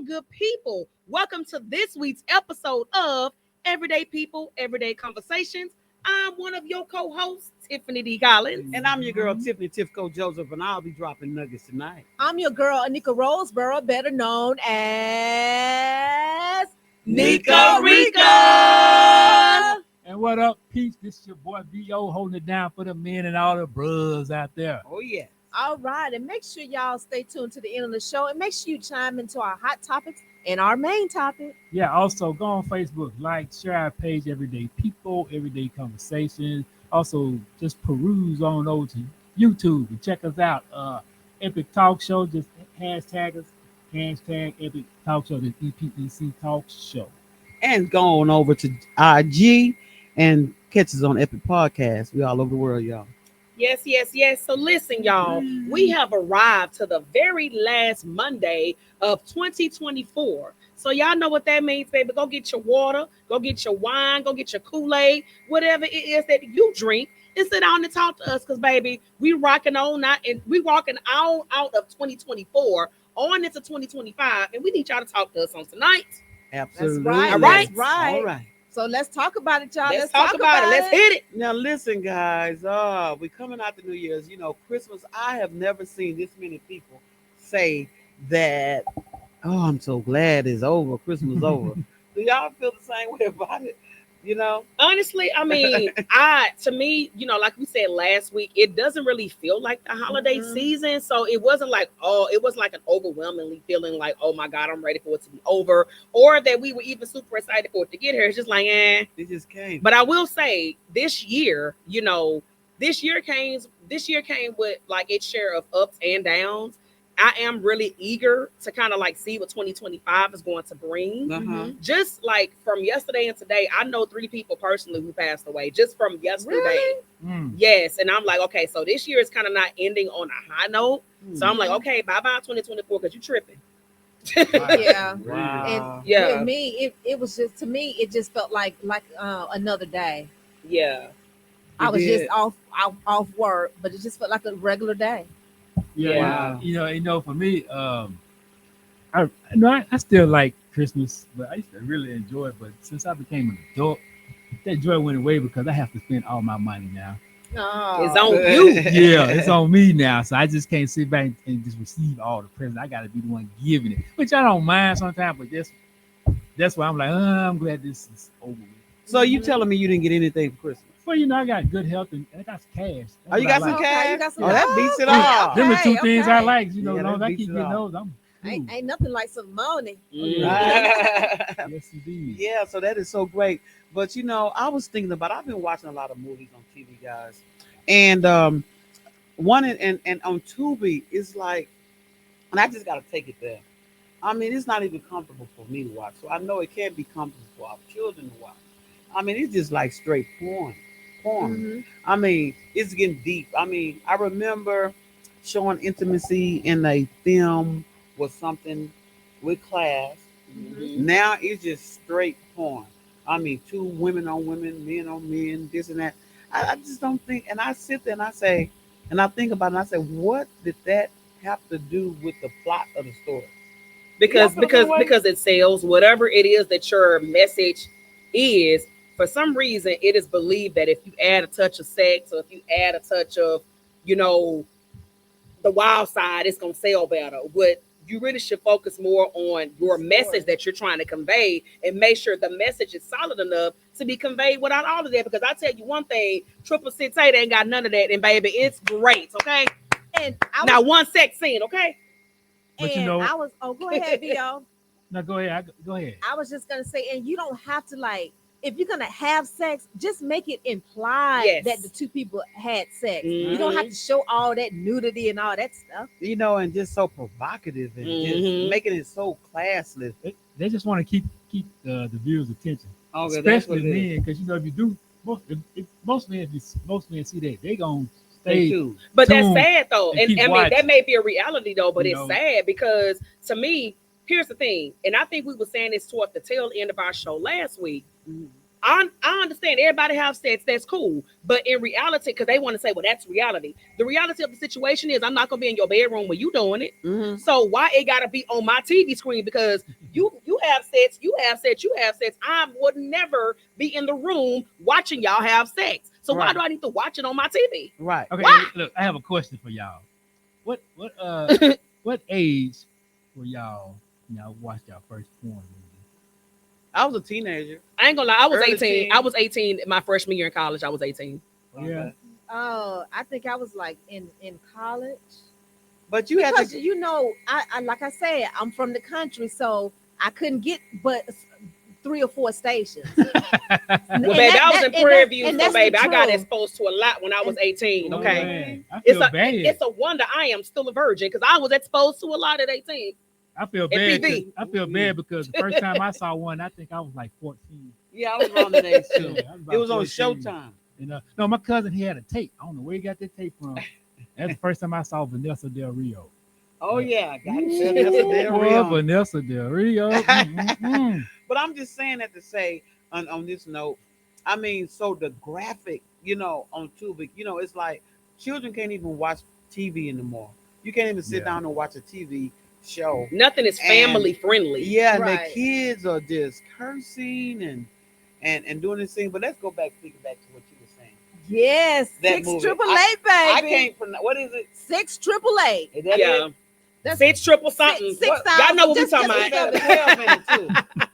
well, good people, welcome to this week's episode of Everyday People, Everyday Conversations. I'm one of your co-hosts, Tiffany D. Collins. And I'm your girl, Tiffany Tifco Joseph, and I'll be dropping nuggets tonight. I'm your girl, Anika Roseboro, better known as Nico Rico. And what up, peeps? This is your boy B.O. holding it down for the men and all the bros out there. Oh, yeah. All right, and make sure y'all stay tuned to the end of the show, and make sure you chime into our hot topics and our main topic. Yeah, also go on Facebook, like, share our page, Everyday People, Everyday Conversations. Also, just peruse on over to YouTube and check us out. Epic Talk Show, just hashtag us, hashtag Epic Talk Show, the EPEC Talk Show. And go on over to IG and catch us on Epic Podcast. We all over the world, y'all. Yes. So listen, y'all, we have arrived to the very last Monday of 2024. So y'all know what that means, baby. Go get your water, go get your wine, go get your Kool-Aid, whatever it is that you drink, and sit down and talk to us. Because, baby, we rocking on out and we walking on out of 2024 on into 2025, and we need y'all to talk to us on tonight. Absolutely. That's right. All right. That's right. All right. So let's talk about it, y'all. Let's talk about it. Let's hit it. Now, listen, guys. We coming out the New Year's. You know, Christmas. I have never seen this many people say that, oh, I'm so glad it's over. Christmas is over. Do y'all feel the same way about it? You know? Honestly, I mean, to me, you know, like we said last week, it doesn't really feel like the holiday season. So it wasn't like, it was like an overwhelmingly feeling like, oh my God, I'm ready for it to be over. Or that we were even super excited for it to get here. It's just like, It just came. But I will say this year, you know, this year came with like its share of ups and downs. I am really eager to kind of like see what 2025 is going to bring. Uh-huh. Just like from yesterday and today, I know 3 people personally who passed away just from yesterday. Really? Yes. And I'm like, okay, so this year is kind of not ending on a high note. So I'm like, okay, bye-bye 2024 because you're tripping. Yeah. Wow. And Yeah. with me, it was just, to me, it just felt like another day. Yeah. I was did. just off work, but it just felt like a regular day. Yeah, Wow. you know, for me, I still like Christmas, but I used to really enjoy it. But since I became an adult, that joy went away because I have to spend all my money now. Oh. It's on you. Yeah, it's on me now, so I just can't sit back and just receive all the presents. I got to be the one giving it, which I don't mind sometimes. But that's why I'm like, I'm glad this is over with. So you telling me you didn't get anything for Christmas? Well, you know, I got good health and I got some cash. Oh, you got some Okay, cash? you got some Oh, that cash? beats it Okay, all. Them are two okay, things okay. I like. You know, Yeah, as long as that I beats keep it getting all. those, I'm cool. Ain't nothing like some money. Yes, indeed. Yeah, so that is so great. But you know, I was thinking about, I've been watching a lot of movies on TV, guys. And one and on Tubi is like, and I just gotta take it there. I mean, it's not even comfortable for me to watch. So I know it can't be comfortable for our children to watch. I mean, it's just like straight porn. Mhm. I mean, it's getting deep. I mean, I remember showing intimacy in a film with something with class. Now it's just straight porn. I mean, 2 women on women, men on men, this and that. I just don't think, and I sit there and I say, and I think about it, and I say, what did that have to do with the plot of the story? because Yeah, so because it sells whatever it is that your message is. For some reason it is believed that if you add a touch of sex or if you add a touch of, you know, the wild side, it's gonna sell better. What you really should focus more on your message that you're trying to convey and make sure the message is solid enough to be conveyed without all of that. Because I tell you one thing, 668 ain't got none of that, and baby, it's great. Okay, And I was, now one sex scene. Okay, But you and know- I was, go ahead, Bio. No, go ahead. Go ahead. I was just gonna say, and you don't have to, like, if you're gonna have sex, just make it implied Yes. that the 2 people had sex. You don't have to show all that nudity and all that stuff. You know, and just so provocative and just making it so classless. They just want to keep the viewers' attention, Okay, that's what especially it is. men, because you know if you do, if most men see that, they gonna They stay. too. but that's tuned sad though, and and keep I mean watching. that may be a reality though, but You it's know. sad because to me, here's the thing, and I think we were saying this toward the tail end of our show last week. I understand everybody have sex, that's cool. But in reality, because they want to say, well, that's reality. The reality of the situation is I'm not gonna be in your bedroom when you doing it. Mhm. So why it gotta be on my TV screen? Because you have sex, you have sex, you have sex. I would never be in the room watching y'all have sex. So why Right. do I need to watch it on my TV? Right. Okay, Why? look, I have a question for y'all. What age were y'all watched y'all first porn movie? I was a teenager. I ain't gonna lie, I was Early 18. teen. I was 18 my freshman year in college. I was 18. Yeah. Okay. Oh, I think I was like in college. But you had Because to. you know, I like I said, I'm from the country, so I couldn't get but 3 or 4 stations. Well, baby, I was in Prairie View, so that's baby, the I got truth. exposed to a lot when I was 18. Oh, Okay, man. I it's feel a bad. it's a wonder I am still a virgin because I was exposed to a lot at 18. I feel and bad. PB. I feel bad because the first time I saw one, I think I was like 14. Yeah, I was around that age too. Yeah, I was about It was on 14. Showtime. And no, my cousin, he had a tape. I don't know where he got that tape from. That's the first time I saw Vanessa Del Rio. Oh yeah, got it. Ooh, Vanessa Del boy, Rio. Vanessa Del Rio. But I'm just saying that to say on this note, I mean, so the graphic, on Tubi, it's like children can't even watch TV anymore. You can't even sit Yeah. down and watch a TV show. Nothing is family friendly. Yeah, and Right. the kids are just cursing and doing this thing. But let's go back, thinking back to what you were saying. Yes, That 6 movie. triple I A, baby. can't pronounce. What is it? 6 triple A. Is that Yeah, it? That's 6 triple something. Six What- y'all know what we just- talking just It about. has 12 in it too.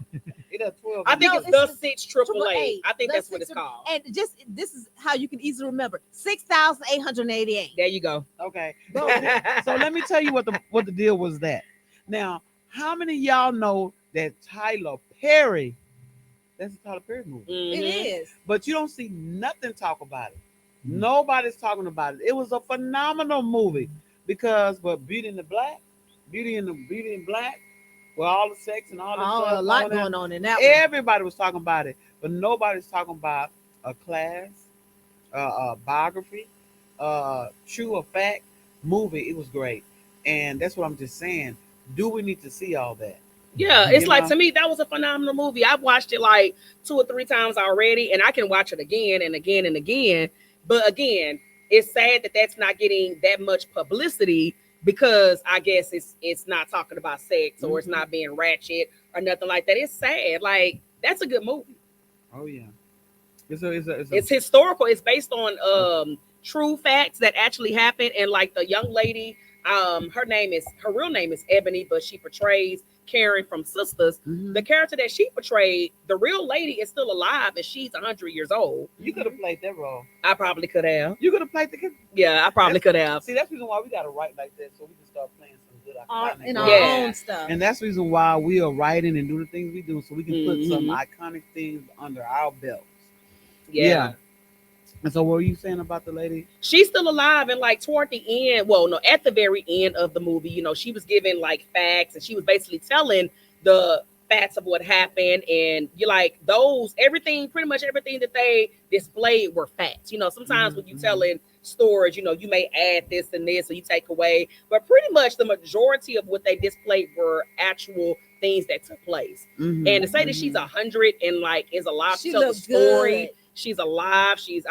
It has 12. I in think it. No, it's the it's 6 triple triple A. A. I think The that's what it's 6 called. And just this is how you can easily remember 6,888. There you go. Okay. Go. So let me tell you what the deal was that. Now, how many of y'all know that Tyler Perry? That's a Tyler Perry movie. It Mhm. is. But you don't see nothing talk about it. Nobody's talking about it. It was a phenomenal movie because Beauty in Black, Beauty in Black, with all the sex and all the Oh, stuff. a lot all that, going on in that one. everybody was talking about it, but nobody's talking about a class, a biography, true or fact movie. It was great, and that's what I'm just saying. Do we need to see all that? Yeah, it's You like know? to me that was a phenomenal movie. I've watched it like 2 or 3 times already, and I can watch it again and again and again. But again, it's sad that that's not getting that much publicity because I guess it's not talking about sex or it's not being ratchet or nothing like that. It's sad. Like that's a good movie. Oh yeah, it's It's historical. It's based on true facts that actually happened. And like the young lady, her real name is Ebony, but she portrays Karen from Sisters. Mhm. The character that she portrayed, the real lady is still alive and she's 100 years old. You could have played that role. I probably could have. You could have played the kid. Yeah, I probably could have. See, that's the reason why we got to write like that, so we can start playing some good iconic In roles. our Yeah. own stuff. And that's the reason why we are writing and doing the things we do, so we can put some Mhm. iconic things under our belts. Yeah. And so, what were you saying about the lady? She's still alive, and like toward the end, well, no, at the very end of the movie, she was giving like facts and she was basically telling the facts of what happened. And you like pretty much everything that they displayed were facts. Sometimes when you Mhm. telling stories, you may add this and this or you take away, but pretty much the majority of what they displayed were actual things that took place. Mhm, And to say that mhm. she's 100 and like is alive She to tell the looked story, good. she's alive. She's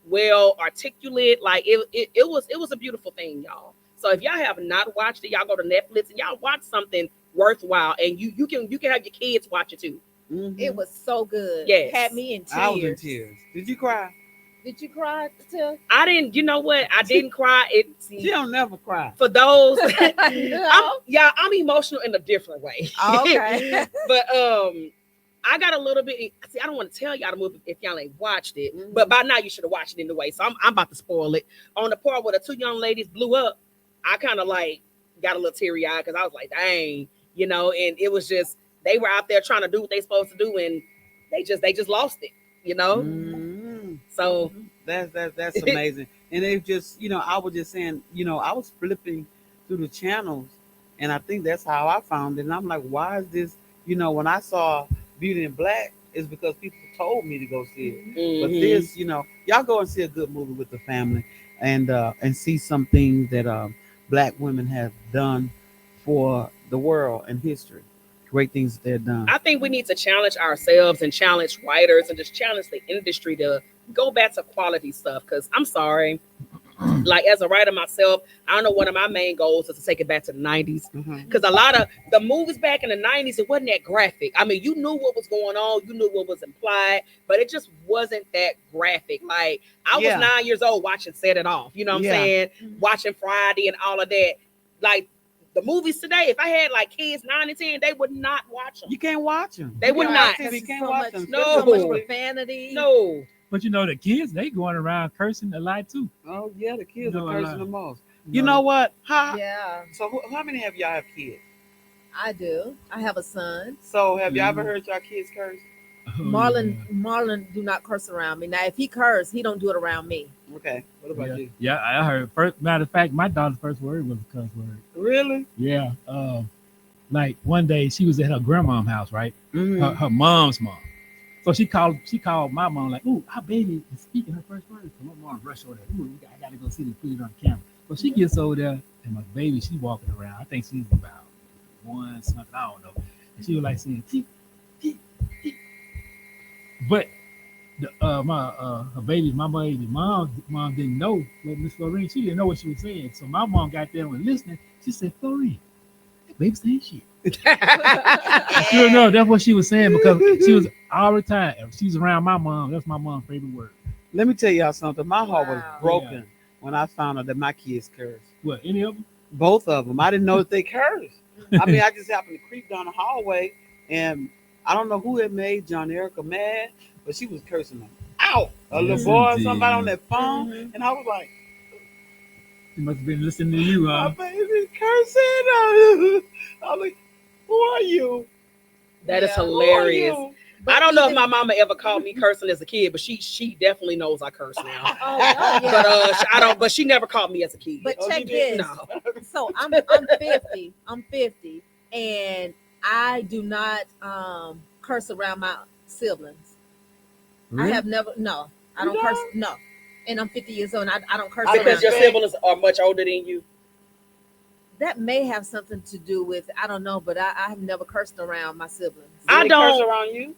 well articulate. Like it was a beautiful thing, y'all. So if y'all have not watched it, y'all go to Netflix and y'all watch something worthwhile, and you can have your kids watch it too. Mhm. It was so good. Yes. Had me in tears. I was in tears. Did you cry? Did you cry, Till? I didn't. You know what? I didn't cry. She don't never cry. For those. No? I'm emotional in a different way. Oh, okay. But I got a little bit. See, I don't want to tell y'all the movie if y'all ain't watched it. Mhm. But by now you should have watched it anyway. So I'm about to spoil it. On the part where the 2 young ladies blew up, I kind of like got a little teary eyed because I was like, dang, and it was just they were out there trying to do what they supposed to do, and they just lost it, Mhm. So That's amazing. And they just, I was just saying, I was flipping through the channels, and I think that's how I found it. And I'm like, why is this? When I saw Beauty in Black, it's because people told me to go see it. But mhm. this, y'all go and see a good movie with the family, and see some things that Black women have done for the world and history. great things that they're done. I think we need to challenge ourselves and challenge writers and just challenge the industry to go back to quality stuff. Because I'm sorry, like as a writer myself, I know one of my main goals is to take it back to the 90s. Mhm. Because a lot of the movies back in the 90s, it wasn't that graphic. I mean, you knew what was going on, you knew what was implied, but it just wasn't that graphic. Like I was Yeah. 9 years old watching Set It Off, you know what I'm Yeah. saying? Mhm. Watching Friday and all of that. Like the movies today, if I had like kids 9 and 10, they would not watch them. You can't watch them. They would not. You There's can't so watch much, them. No. so much profanity. No. But you know, the kids, they going around cursing a lot too. Oh yeah, the kids No, are cursing like- the most. You know what? Yeah, So how many of y'all have kids? I do. I have a son. So have y'all ever Mhm. heard y'all kids curse? Oh, Marlon do not curse around me. Now, if he curse, he don't do it around me. Okay. What about yeah. you? Yeah, I heard. First, matter of fact, my daughter's first word was a cuss word. Really? Yeah. Like one day she was at her grandmom's house, right? Mhm. Her mom's mom. So she called my mom like, "Ooh, our baby is speaking her first word." So my mom rushed over there. "Ooh, I gotta go see this, put it on camera." So she gets over there, and my baby, she walking around. I think she's about 1 something, I don't know. And she was like saying, "Teep, teep, teep." But her baby, my baby mom didn't know what Miss Florine. She didn't know what she was saying. So my mom got there and was listening. She said, "Florine, that baby's saying shit." You know, that's what she was saying because she was all the time. If she's around my mom, that's my mom's favorite word. Let me tell y'all something. My heart was Wow. broken when I found out that my kids curse. What, any of them? Both of them. I didn't know that they curse. I mean, I just happened to creep down the hallway, and I don't know who had made John Erica mad, but she was cursing them out. A little Yes, boy, or indeed. somebody on that phone, Mhm. and I was like, She must have been listening to you, my huh? baby cursing. I'm like, who are you? That is Yeah. Who are hilarious. you? But I don't know if even- my mama ever called me cursing as a kid, but she definitely knows I curse now. Oh, yeah. I don't. But she never called me as a kid. But Oh, check you did? this. No. So I'm 50. I'm 50, and I do not curse around my siblings. I have never. No, I You don't curse. don't? No, and I'm 50 years old. And I don't curse Because around. Because your siblings are much older than you. That may have something to do with, I don't know, but I have never cursed around my siblings. Do I they don't- curse around you.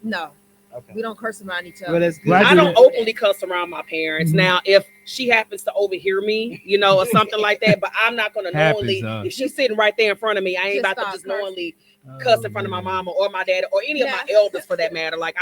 No, Okay. we don't curse around each other. Well, that's good. Right. I don't openly cuss around my parents. Mhm. Now, if she happens to overhear me, you know, or something like that, but I'm not gonna Happens, knowingly. If she's sitting right there in front of me, I ain't Just about to start just cursing. knowingly cuss in front of my mama or my dad or any of my elders for that matter. Like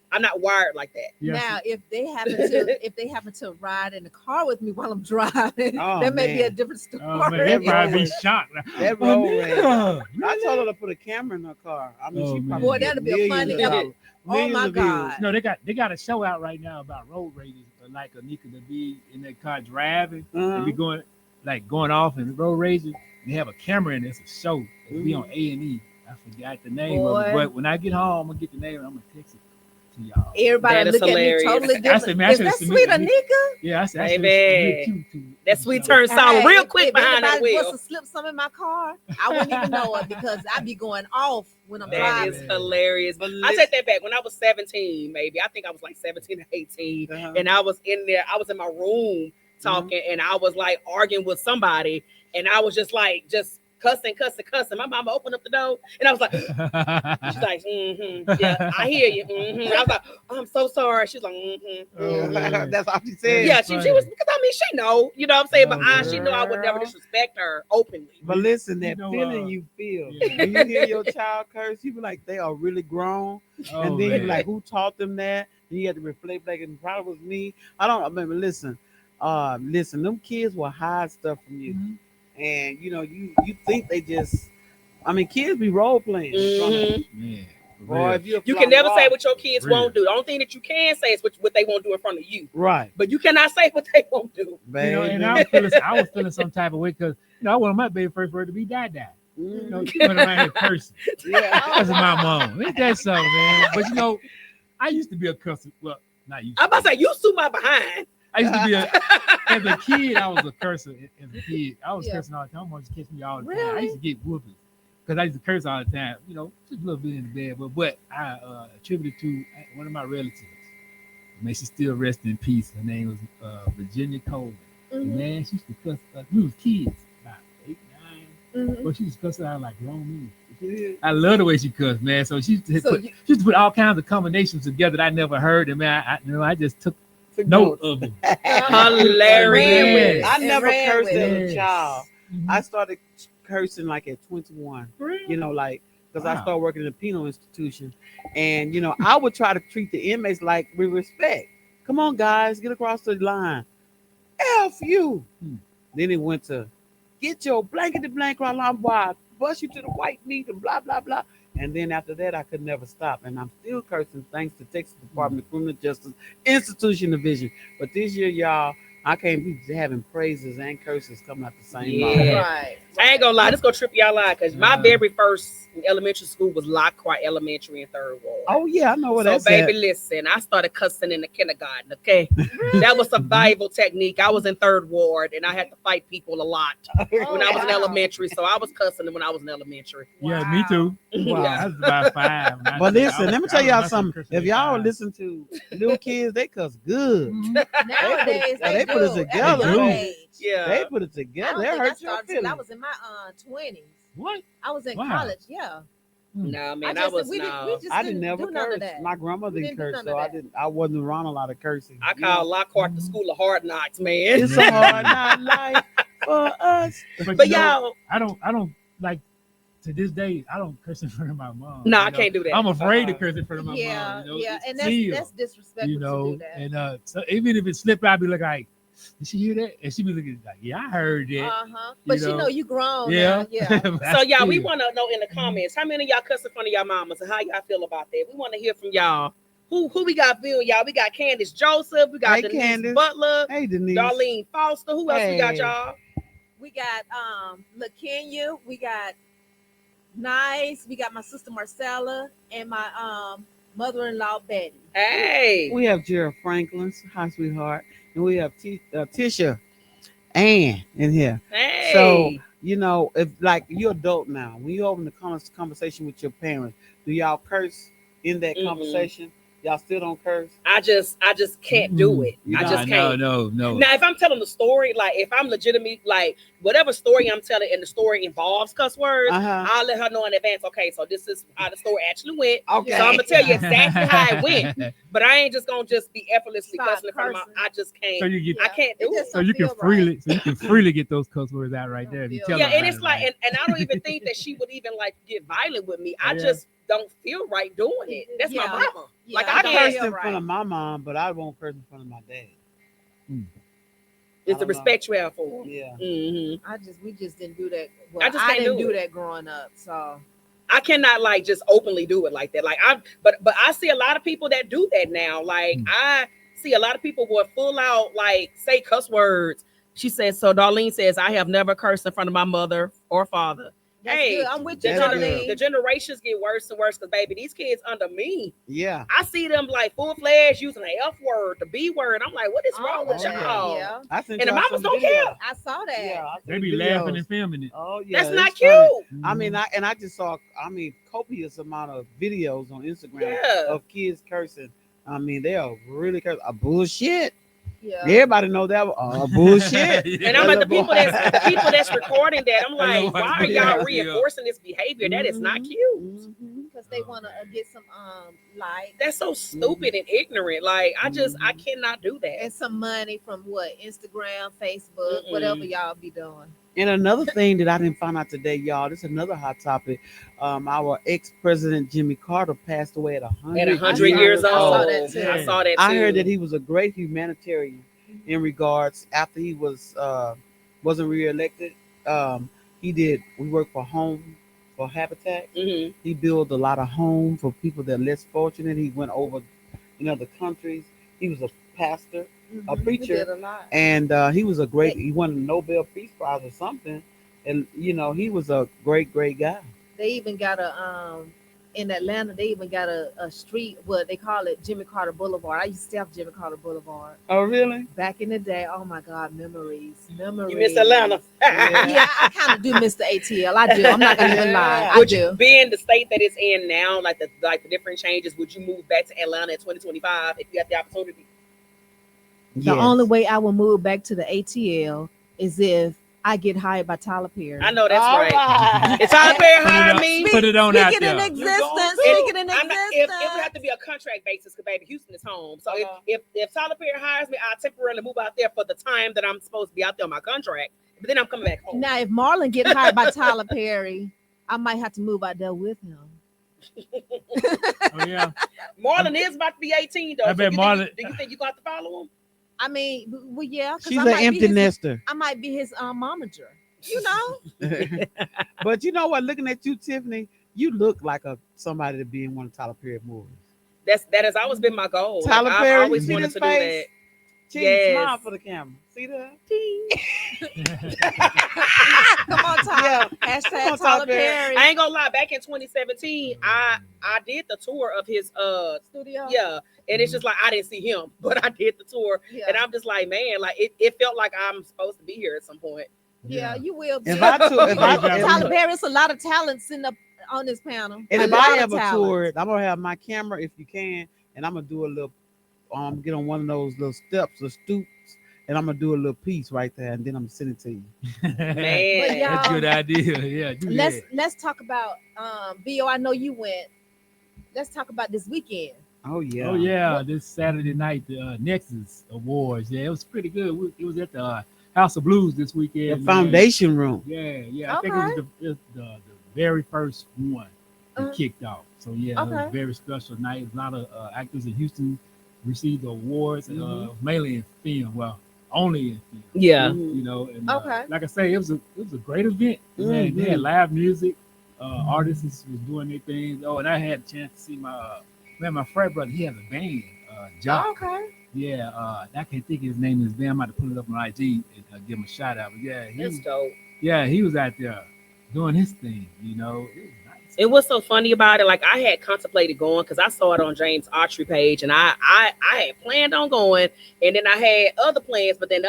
I'm not wired like that. Now, if they happen to ride in the car with me while I'm driving, Oh, that may be man. a different story. Oh man, they'd probably be shocked. That Oh, road rage. nigga, I told her to put a camera in her car. I mean, Oh, she man. probably Boy, get that'd be a millions funny of episode. dollars, Oh, millions my of views. God. No, they got a show out right now about road rages, like Anika to be in that car driving Uh-huh. and be going off in the road rages. They have a camera in there. It's a show. It'll be Mhm. on A&E. I forgot the name of it, Boy. but when I get home, I'm gonna get the name and I'm gonna text it to y'all. Everybody That is look at me hilarious. totally I different. said, man, I Is should've that submitted sweet Anika. Anika? Yeah, I said, I Baby. That sweet turn Hey, sound real if- quick if behind that anybody wheel. was to slip some in my car, I wouldn't even know it because I'd be going off when I'm That That driving. is man. hilarious. But I take that back. When I was 17, maybe I think I was like 17 or 18, Uh-huh. and I was in there. I was in my room talking, and I was like arguing with somebody, and I was just cussing. My mama opened up the door, and I was like, she's like, yeah, I hear you. I was like, I'm so sorry. She's like, Oh, man. That's all she said. yeah, That's she funny. was because I mean she know, you know what I'm saying, but Oh, she knew I would never girl. disrespect her openly. But listen, You that know, feeling you feel yeah. when you hear your child curse, you be like, they are really grown. Oh, And then you be man. like, who taught them that? And you had to reflect back, and it probably was me. I remember. Listen, them kids will hide stuff from you, Mhm. and you know, you think they just. I mean, kids be role playing. Mhm. Man, for Boy, real. if you You can never say what what your kids Real. won't do. The only thing that you can say is what they won't do in front of you. right, But you cannot say what they won't do. baby. You know, and I was feeling some type of way because I wanted my baby first word to be die. You know, she went around here cursing. yeah. Because of my mom. Ain't that something, man? But you know, I used to be a cusser. Well, not used to. I'm about to say you sue my behind. I used to be as a kid, I was a curser. As a kid, I was Yeah. cursing all the time. My mom used to catch me all the time. Really? I used to get whoopings because I used to curse all the time. You know, just a little bit in the bed. But I attributed to one of my relatives. May she still rest in peace. Her name was Virginia Coleman. Mhm, Man, she used to cuss. We was kids, about 8, 9. mhm. But she was cussing out like grown men. I love the way she cussed, man. So she So she used to put all kinds of combinations together that I never heard. And man, I just took note of them. Hilarious. I And never ran cursed with as it. a child. I Mhm. started cursing like at 21. Really? You know, like because I Wow. started working in a penal institution, and you know, I would try to treat the inmates like with respect. Come on, guys, get across the line. F you. Hmm. Then it went to get your blankety blank around line wide, bust you to the white meat and blah blah blah. And then after that, I could never stop, and I'm still cursing thanks to Texas Department of Criminal Justice Institution Division. But this year, y'all, I can't be having praises and curses coming out the same mouth. Yeah. Right. I ain't gonna lie, this gonna trip y'all out because my Uh. very first elementary school was Lockhart Elementary in Third Ward. Oh yeah, I know what So that's baby, at. listen, I started cussing in the kindergarten. Okay, that was survival technique. I was in Third Ward and I had to fight people a lot when I was in wow. elementary. So I was cussing when I was in elementary. Yeah, me too. Wow. I was about 5. when I But did- listen, I let me was- tell I was y'all messing something. cursing If at y'all 5. listen to little kids, they cuss good. Mhm. Nowadays they they, put us do. together, At a young man. age. Yeah. They put it I together. don't They think I hurt your started till I feelings. was in my 20s. What? I was in Wow. college. Yeah. Nah, man, I I was we no. just I didn't didn't never do none of curse. that. My grandmother We didn't didn't do curse, none so of I that. didn't. I wasn't around a lot of cursing. I you know? call Lockhart the Mhm. school of hard knocks, man. It's a hard not life for us. But you know, y'all, I don't like to this day. I don't curse in front of my mom. No, you I know? can't do that. I'm afraid to Uh-uh. curse in front of my Yeah, mom. You know? yeah, It's and still, that's disrespectful you know. to do that. And so even if it slipped, I'd be like, "Did she hear that?" And she'd be looking like, "Yeah, I heard that." But you you know know? you grown Yeah. now. Yeah. But so I y'all, we still- want to know in the comments how many of y'all cuss in front of y'all mamas and how y'all feel about that. We want to hear from y'all. Who we got, Bill? Y'all, we got Candace Joseph, we got Hey, Denise Candace. Butler, Hey, Denise. Darlene Foster. Who else we got, Hey. y'all? We got LaKenya, we got Nice, we got my sister Marcella, and my mother-in-law Betty. Hey, We have Gerald Franklin, hi sweetheart, and we have Tisha Ann in here. hey. So you know, if like you're adult now, when you open the conversation with your parents, do y'all curse in that Mm-mm. conversation? Y'all still don't curse? I just can't do it. You I know, just can't. No. Now, if I'm telling the story, like if I'm legitimate, like whatever story I'm telling, and the story involves cuss words, Uh-huh. I'll let her know in advance. Okay, so this is how the story actually went. Okay. So I'm gonna tell you exactly how it went, but I ain't just gonna just be effortlessly Start cussing in front of cursing. my. I just can't. So you get, I can't do It it. just so you can don't feel freely get those cuss words out right there. If you tell Yeah, her and about it's it, like, and I don't even think that she would even like get violent with me. I Yeah. just don't feel right doing it. That's my Yeah. mama. Yeah, Like I I don't cursed can't. feel in front of my mom, but I won't curse in front of my dad. It's the I don't respect you have for them. Yeah. Mm-hmm. We just didn't do that. Well, I just I can't didn't do do it. that growing up. So I cannot like just openly do it like that. Like but I see a lot of people that do that now. Like I see a lot of people will full out like say cuss words. She says, so Darlene says, I have never cursed in front of my mother or father. that's Hey, good. I'm with you, that's good. Darlene. The generations get worse and worse because baby, these kids under me. Yeah. I see them like full-fledged using the F word, the B word. I'm like, what is wrong All with of that, y'all? yeah. I sent And the y'all mamas some don't videos. care. I saw that. Yeah, I they sent be videos. laughing and filming it. Oh yeah, That's not it's cute. funny. I mean, I just saw copious amount of videos on Instagram Yeah. of kids cursing. I mean, they are really cursing. Bullshit. Yeah. Everybody know that. Bullshit. And I'm like the Boy. people that's recording that. I'm like, Hello, why are yeah. y'all reinforcing this behavior? That is not Mhm. cute. Mhm. Because they want to get some likes That's so stupid and ignorant. Like I cannot do that. and some money from what Instagram, Facebook, Mm-mm. whatever y'all be doing. And another thing that I didn't find out today, y'all, this is another hot topic. Our ex-president Jimmy Carter passed away at 100, At 100 years I saw old, that too. I saw that too. I heard that he was a great humanitarian in regards after he wasn't reelected. We worked for Habitat. Mhm. He built a lot of homes for people that are less fortunate. He went over in other countries. He was a pastor, a Mhm. preacher. We did a lot. and he was he won a Nobel Peace Prize or something. And he was a great guy. They even got in Atlanta. They even got a street. What they call it, Jimmy Carter Boulevard. I used to have Jimmy Carter Boulevard Oh really? back in the day. Oh my God, memories. You miss Atlanta. Yeah, I kind of do miss the ATL. I do. I'm not gonna even lie. I Would you do. being the state that it's in now, like the different changes, would you move back to Atlanta in 2025 if you had the opportunity? The only way I will move back to the ATL is if I get hired by Tyler Perry. I know that's All right. If Tyler Perry Put it hired on- me, Put it on out Speaking in there. existence. You Speaking in I'm not, existence. it would have to be a contract basis because baby, Houston is home. So Uh-huh. if Tyler Perry hires me, I'll temporarily move out there for the time that I'm supposed to be out there on my contract. But then I'm coming back home. Now, if Marlon get hired by Tyler Perry, I might have to move out there with him. Oh yeah. Marlon is about to be 18 though. I bet do Marlon- you think you got to follow him? I mean, well, yeah. 'cause She's I an might be empty his- nester. I might be his momager. You know, But you know what? Looking at you, Tiffany, you look like somebody to be in one of Tyler Perry movies. That has always been my goal. Tyler I've Perry, always you see wanted this to do face? that. Cheese, Yes. smile for the camera. See that? come on, Tyler. Hashtag Come on, Tyler Tyler Perry. Perry. I ain't gonna lie. Back in 2017, I did the tour of his Studio. yeah, and it's just like I didn't see him, but I did the tour, Yeah. and I'm just like, man, like it felt like I'm supposed to be here at some point. Yeah, you will. If too. I tour- if I- Tyler Perry, it's a lot of talent sitting up on this panel. And A if lot I of ever talent. tour it, I'm gonna have my camera if you can, and I'm gonna do a little get on one of those little steps or stoops, and I'm gonna do a little piece right there, and then I'm gonna send it to you. Man, But y'all- That's a good idea. Yeah, do that. Let's talk about Bo. I know you went. Let's talk about this weekend. Oh yeah. Oh yeah, this Saturday night, the Nexus Awards. Yeah, it was pretty good. It was at the House of Blues this The weekend. man. foundation room. Yeah. I think it was the very first one that Uh-huh. kicked off. So yeah, it was a Okay. very special night. A lot of actors in Houston received the awards, Mhm. mainly in film. Well, only in film. yeah, You know, and Okay. like I say, it was a great event. Man, they had live music. Artists was doing their things. Oh, and I had a chance to see my frat brother. He has a band, Jock. Okay. Yeah, I can't think of his name. His band. I'm about to pull it up on IG and give him a shout out. But that's dope. he was out there doing his thing. You know, it was nice. It was so funny about it. Like I had contemplated going because I saw it on James Archery page, and I had planned on going, and then I had other plans, but then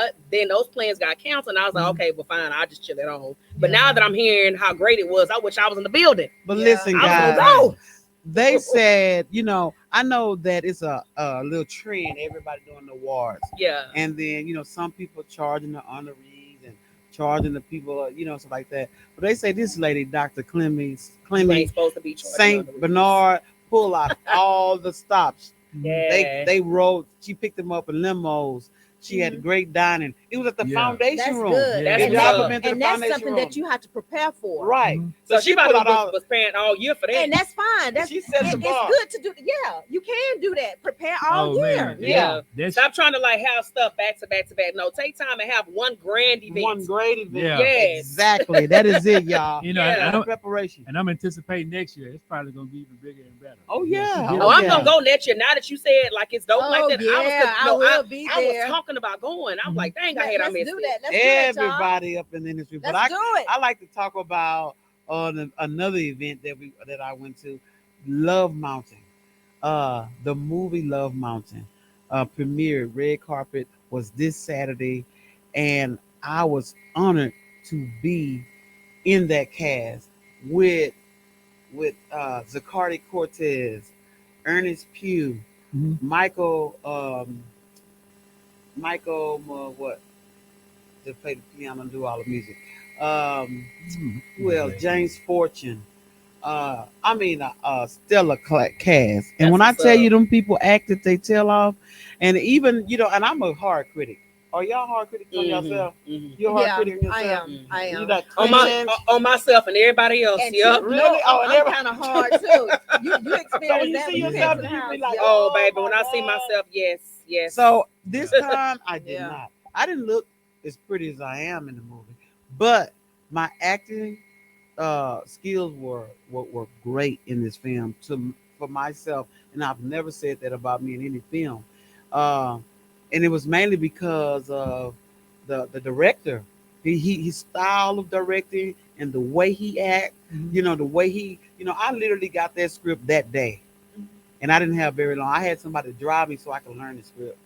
those plans got canceled. And I was like, okay, well, fine, I'll just chill at home. But now that I'm hearing how great it was, I wish I was in the building. But Yeah. listen, I was guys, gonna go. they said, I know that it's a little trend, everybody doing the awards. Yeah, And then, some people charging the honorees and charging the people, stuff like that. But they say this lady, Dr. you ain't supposed to be charging St. under- Bernard, pull out all the stops. Yeah, They rode, she picked them up in limos. She had great dining. It was at the Yeah. foundation That's room. good. Yeah. That's If what's y'all up. have been to the And that's foundation something room. that you have to prepare for. Right. Mhm. so she put probably out all- was paying all year for that. And that's fine. That's She set the it's bar. good to do. Yeah, you can do that. Prepare all Oh, year. man. Yeah. That's Stop trying to like have stuff back to back to back. No, take time and have one grand event. One great event. Yeah. Yes. Exactly. That is it, y'all. you know, Yeah. Preparation. and I'm anticipating next year. It's probably gonna be even bigger and better. Oh, yeah. she did Oh, it. I'm yeah. gonna go next year. Now that you said like it's dope Oh, like that, yeah, I will be I was there. talking about going. I'm like, dang, I hate I Let's missed do it. that. Let's do that, y'all. Everybody up in the industry. But Let's do it. I like to talk about another event that I went to, Love Mountain. The movie Love Mountain premiered. Red carpet was this Saturday, and I was honored to be in that cast with Zacardi Cortez, Ernest Pugh, Mhm. Michael, what? To play the piano and do all the music. Mhm. Well, James Fortune. Stellar cast. And That's when I what's tell up. you them people acted they tail off, and even and I'm a hard critic. Are y'all hard critics on Mhm, yourself? mhm. You're a hard Yeah, critic on I yourself. am. I You am. got On myself and everybody else. And Yep. you- Really? No, Oh, and I'm everybody- kind of hard too. You So when experience you that see when you yourself, get to the you house. be like, Yeah. Oh, Oh, baby, my when I see God. myself, yes. So this time I did Yeah. not. I didn't look as pretty as I am in the movie, but my acting skills were great in this film for myself, and I've never said that about me in any film. And it was mainly because of the director. His style of directing and the way he act, the way he, I literally got that script that day. And I didn't have very long. I had somebody drive me so I could learn the script.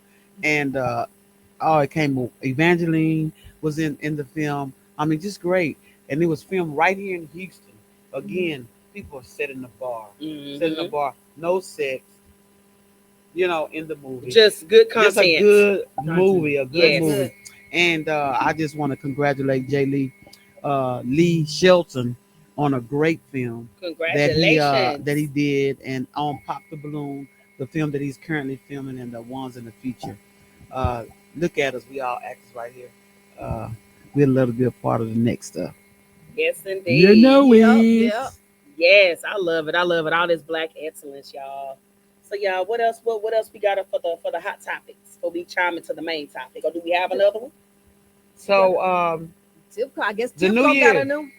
And it came. Evangeline was in the film. I mean, just great. And it was filmed right here in Houston. Again, people are setting the bar. Mhm. Setting the bar. No sex. In the movie. Just good Just content. a good movie. A good Yes. movie. And I just want to congratulate Lee Shelton on a great film Congratulations. that he did, and on Pop the Balloon, the film that he's currently filming, and the ones in the future. Look at us, we all actors right here. We'd love to be a part of the next stuff. Yes, indeed. You know Yep, it. yep. Yes, I love it. I love it. All this black excellence, y'all. So y'all, what else? What else we got for the hot topics? Before we chime into the main topic, or do we have another one? So Tipco, I guess The Tipco New got Year. a new,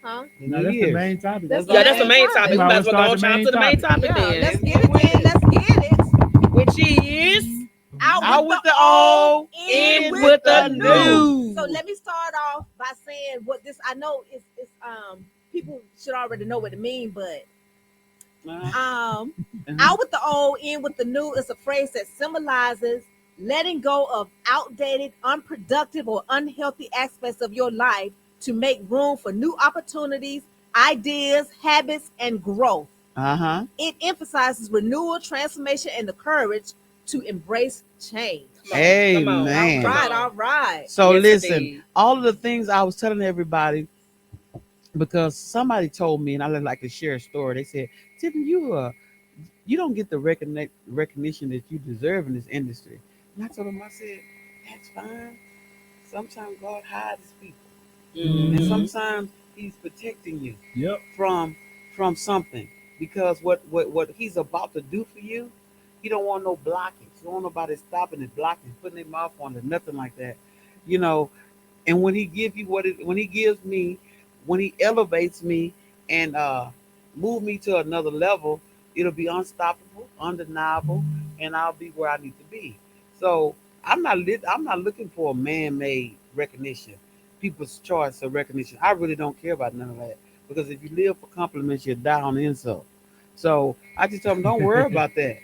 huh? the No, New that's the Year's. main topic. That's Yeah, that's the main topic. topic. We Might might as as well well go start chime the to the main main topic Yeah, then, let's get it then. Let's get it. which is Out with the old, in with the new. So let me start off by saying what this. I know it's people should already know what it means, but out with the old, in with the new is a phrase that symbolizes letting go of outdated, unproductive, or unhealthy aspects of your life to make room for new opportunities, ideas, habits, and growth. Uh-huh. It emphasizes renewal, transformation, and the courage to embrace change. Amen. All Man. right, all right. So Yes, listen, indeed. all of the things I was telling everybody, because somebody told me, and I would like to share a story. They said, Tiffany, you don't get the recognition that you deserve in this industry. And I told them, I said, that's fine. Sometimes God hides people. And Mhm. sometimes he's protecting you Yep. from something. Because what he's about to do for you, he don't want no blockage. He don't want nobody stopping and blocking, putting their mouth on it, nothing like that. You know, and when he gives you when he gives me, when he elevates me and move me to another level, it'll be unstoppable, undeniable, and I'll be where I need to be. So I'm not looking for a man-made recognition, people's choice of recognition. I really don't care about none of that, because if you live for compliments, you die on insult. So I just told them, don't worry about that.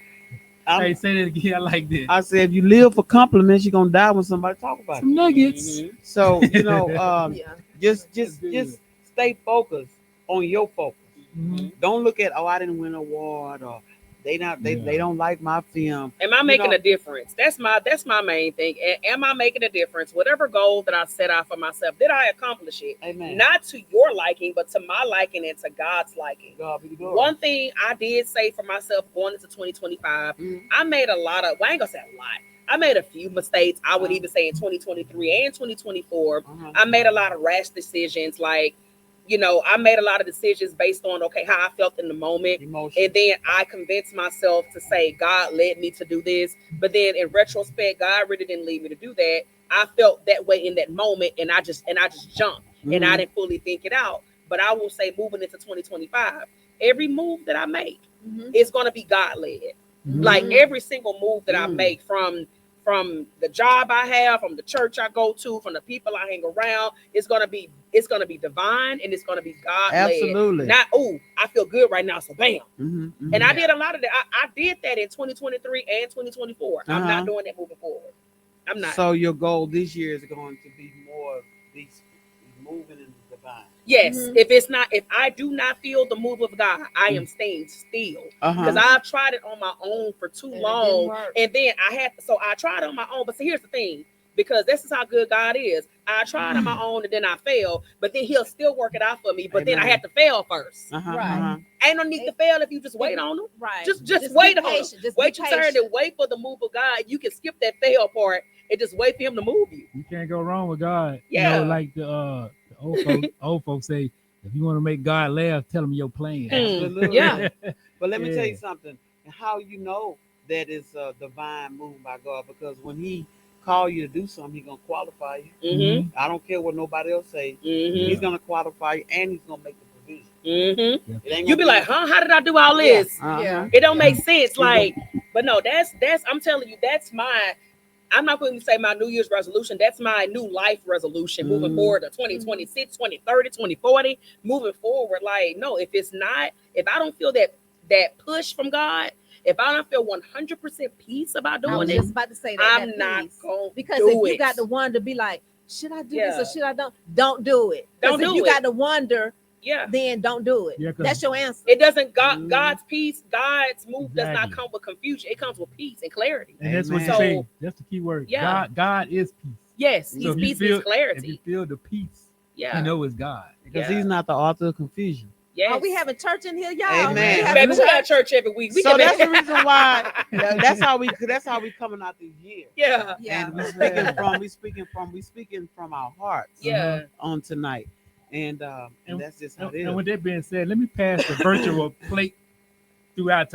Hey, say that again. I like that. I said, if you live for compliments, you're gonna die when somebody talk about Some it. nuggets. Mhm. So Yeah. just good. stay focused on your focus. Mhm. Don't look at, I didn't win an award, or they don't like my film. Am I making a difference? That's my main thing. Am I making a difference? Whatever goal that I set out for myself, did I accomplish it? Amen. Not to your liking, but to my liking and to God's liking. God be the glory. One thing I did say for myself going into 2025, Mhm. I made a lot of, well, I ain't gonna say a lot. I made a few mistakes. I would Uh-huh. even say in 2023 and 2024, Uh-huh. I made a lot of rash decisions. Like, I made a lot of decisions based on, okay, how I felt in the moment. Emotion. And then I convinced myself to say, God led me to do this. But then in retrospect, God really didn't lead me to do that. I felt that way in that moment, and I just jumped, and I Mhm. didn't fully think it out. But I will say, moving into 2025, every move that I make Mhm. is going to be God led. Mhm. Like Mhm. every single move that I Mm. make, from the job I have, from the church I go to, from the people I hang around, it's gonna be divine, and it's gonna be God led. Absolutely. Not, oh, I feel good right now, so bam. Mhm. Mhm. And I did a lot of that. I did that in 2023 and 2024. I'm Uh-huh. not doing that moving forward. I'm not. So your goal this year is going to be more of these moving in the divine. Yes, Mhm. if I do not feel the move of God, I am staying still. Because Uh-huh. I've tried it on my own for too And it long. didn't work. And then I tried it on my own. But see, here's the thing, because this is how good God is. I tried on my own and then I failed, but then he'll still work it out for me. But then I Amen. had to fail first. Uh-huh. Right. Uh-huh. Ain't no need to fail if you just wait on them. Right. Just be wait on them. patient. Just Wait be your turn patient. and wait for the move of God. You can skip that fail part and just wait for him to move you. You can't go wrong with God. Yeah. You know, like the old folks say, if you want to make God laugh, tell him your plan. Absolutely. Yeah. But let me tell Yeah. you something. How you know that it's a divine move by God, because when he call you to do something, he's gonna qualify you. Mm-hmm. I don't care what nobody else say. Mm-hmm. He's gonna qualify you, and he's gonna make the provision. Mm-hmm. It ain't You be gonna like, huh? How did I do all Yeah. this? Uh-huh. Yeah. It don't Yeah. make sense. Like, but no, that's I'm telling you, that's my. I'm not going to say my New Year's resolution. That's my new life resolution moving Mhm. forward to 2026, 2030, 2040, moving forward. Like, no, if I don't feel that push from God, if I don't feel 100% peace about I doing was it, just about to say that. I'm that not piece. going to Because do if you it. got the one to be like, should I do this Yeah. or should I don't do it. Don't Because if do you it. got to wonder, Yeah. then don't do it. Yeah, 'cause- That's your answer. It doesn't, Mhm. God's peace, God's move does not Exactly. come with confusion. It comes with peace and clarity. And that's what you Amen. say. So- That's the key word. Yeah. God is peace. Yes, So he's if you peace, feel- he's clarity. If you feel the peace, Yeah. you know it's God. Because Yeah. he's not the author of confusion. Yes. Are we having church in here, y'all? Amen. We having Baby, we church? have church every week. We So can that's make- the reason why. That's how we coming out this year. Yeah. Yeah. And we speaking from our hearts Yeah. on tonight. And And- that's just how And, it and is. with that being said, let me pass the virtual plate throughout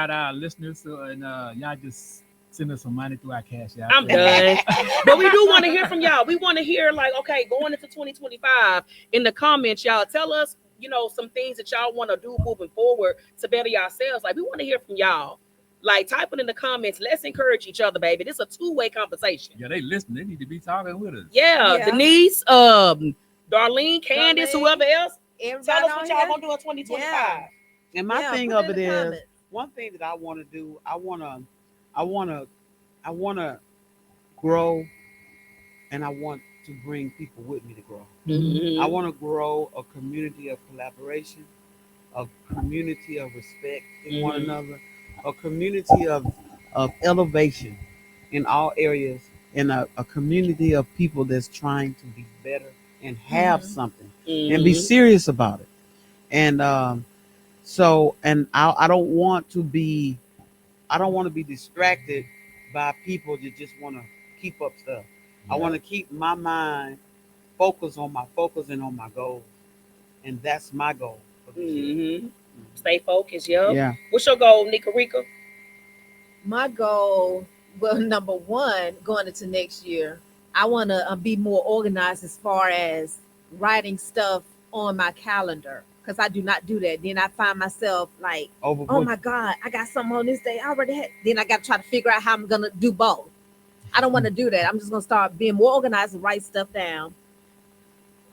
our listeners, and y'all just send us some money through our cash app. I'm done. But we do want to hear from y'all. We want to hear, like, okay, going into 2025, in the comments, y'all tell us, some things that y'all want to do moving forward to better yourselves. Like, we want to hear from y'all. Like, type it in the comments. Let's encourage each other, baby. This is a two-way conversation. Yeah, they listen. They need to be talking with us. Yeah, Yeah. Denise, Darlene, Candace, Darlene. whoever else. Everybody Tell us on what y'all here? gonna do in 2025. Yeah. And my Yeah, thing put of in it the is, comments. one thing that I want to do, I want to grow, and I want to bring people with me to grow. Mhm. I want to grow a community of collaboration, a community of respect in one Mhm. another, a community of elevation in all areas, and a community of people that's trying to be better and have Mhm. something and be Mhm. serious about it. And I don't want to be distracted by people that just want to keep up stuff. I want to keep my mind focused on my focus and on my goals, and that's my goal for this year. Mhm. Stay focused, yo. Yeah. What's your goal, Nicarika? My goal, well, number one, going into next year, I want to be more organized as far as writing stuff on my calendar, because I do not do that. Then I find myself like, Over. oh my God, I got something on this day. I already had. Then I got to try to figure out how I'm going to do both. I don't want to do that. I'm just going to start being more organized and write stuff down.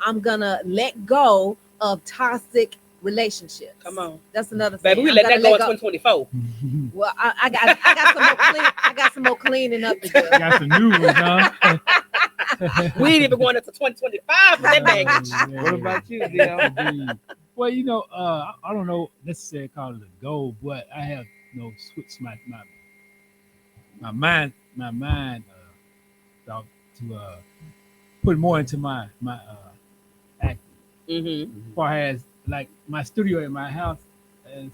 I'm going to let go of toxic relationships. Come on, That's another thing. baby. We I'm let gonna that go in 2024. Well, I got some more clean. I got some more cleaning up to do. Got some new ones, huh? We ain't even going into 2025 for that baggage. Yeah. What about you, Dale? Indeed. Well, I don't know necessarily call it a goal, but I have switched my mind thought to put more into my acting. Mm-hmm. As far as like my studio in my house is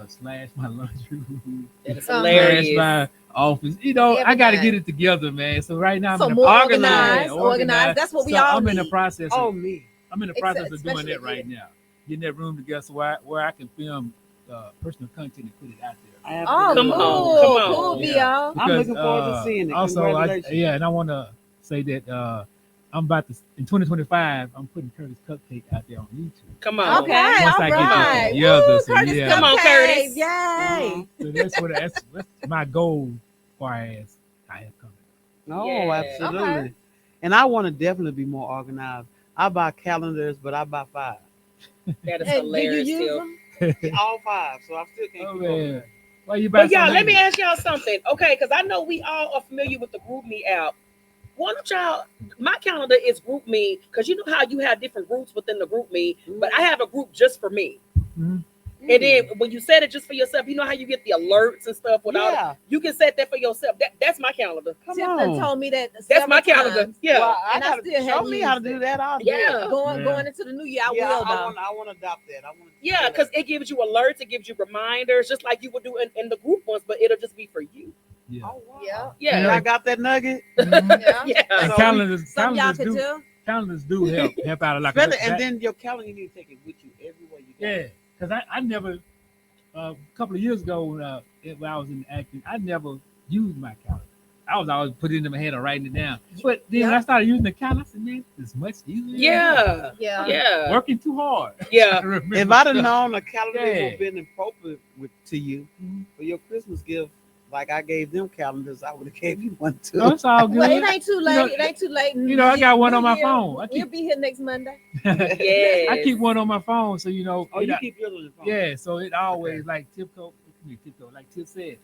slash my lunchroom, That is Uh-huh. hilarious. slash my office. I got to Everything. get it together, man. So right now I'm So in the more organized. organized. That's what we So all I'm in the need. process. Oh, me. I'm in the process of doing Especially that right you. now. Getting that room together so where I can film personal content and put it out there. I have Oh, to do Come it. on, come on. cool, Yeah. y'all. I'm looking forward to seeing it. Also, Congratulations. and I want to say that I'm about to in 2025. I'm putting Curtis Cupcake out there on YouTube. Come on. Okay, Once all I get this right. together, Woo, so Curtis yeah. Come on, Cupcake. Curtis. Yay. So that's my goal as far as I have coming. No, Yeah. absolutely. Okay. And I want to definitely be more organized. I buy calendars, but I buy 5. That is And do you hilarious. use Still. them? All 5, so I still can't Oh keep up with man, it. why you buy But y'all, so let me many? ask y'all something, okay? Because I know we all are familiar with the GroupMe app. Why don't y'all? My calendar is GroupMe because you know how you have different groups within the GroupMe, but I have a group just for me. Mhm. And then when you set it just for yourself, you know how you get the alerts and stuff without. Yeah, You can set that for yourself. That's my calendar. come Tipton on. told me that. That's my several calendar. times. Yeah. Well, And I gotta still show hadn't me how to used do it. that. I'll do Yeah. it. Going into the new year, I Yeah, will though. I want to adopt that. I want to. Yeah, because it gives you alerts, it gives you reminders, just like you would do in the group ones, but it'll just be for you. Yeah. Oh, wow. Yeah. Yeah. And I got that nugget. Mhm. Yeah. Yeah. And So Some y'all calendars could do do. calendars do help out a lot. Spend it, and then your calendar, you need to take it with you everywhere you go. Yeah, because I never a couple of years ago when I was in acting, I never used my calendar. I was always putting it in my head or writing it down. But then when I started using the calendar, I said, man, it's much easier. Yeah. Yeah. Yeah. Working too hard. Yeah. to remember If I'd have stuff. known a calendar would Yeah. have been appropriate to you Mhm. for your Christmas gift, like I gave them calendars, I would have gave you one too. No, it's all good. Well, it ain't too late. know- it ain't too late. I got one on my New phone. year, I We'll keep- be here next Monday. Yes. I keep one on my phone, so Oh, it- you keep yours on your phone. yeah, so it always like Tip said,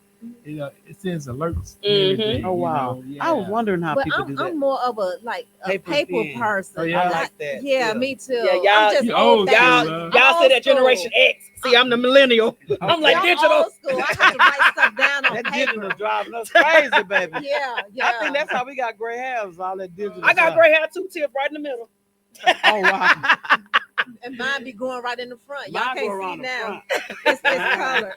it sends alerts. and Mhm. everything, Oh wow! you know? I was Yeah. wondering how But people do that. I'm more of a Paper paper pen. person. Oh, yeah? I like that. Yeah, me too. Yeah, y'all- I'm just You old old fashioned. school, Y'all, huh? y'all say that Generation X. See, I'm the millennial. I'm like I'm digital. old school. I have to write stuff down on That paper. digital driving us crazy, baby. Yeah, yeah. I think that's how we got gray hairs. All that digital. I got stuff. gray hair too, tip right in the middle. Oh wow! And mine be going right in the front. Y'all Mine go can't see around the now. front. It's colored.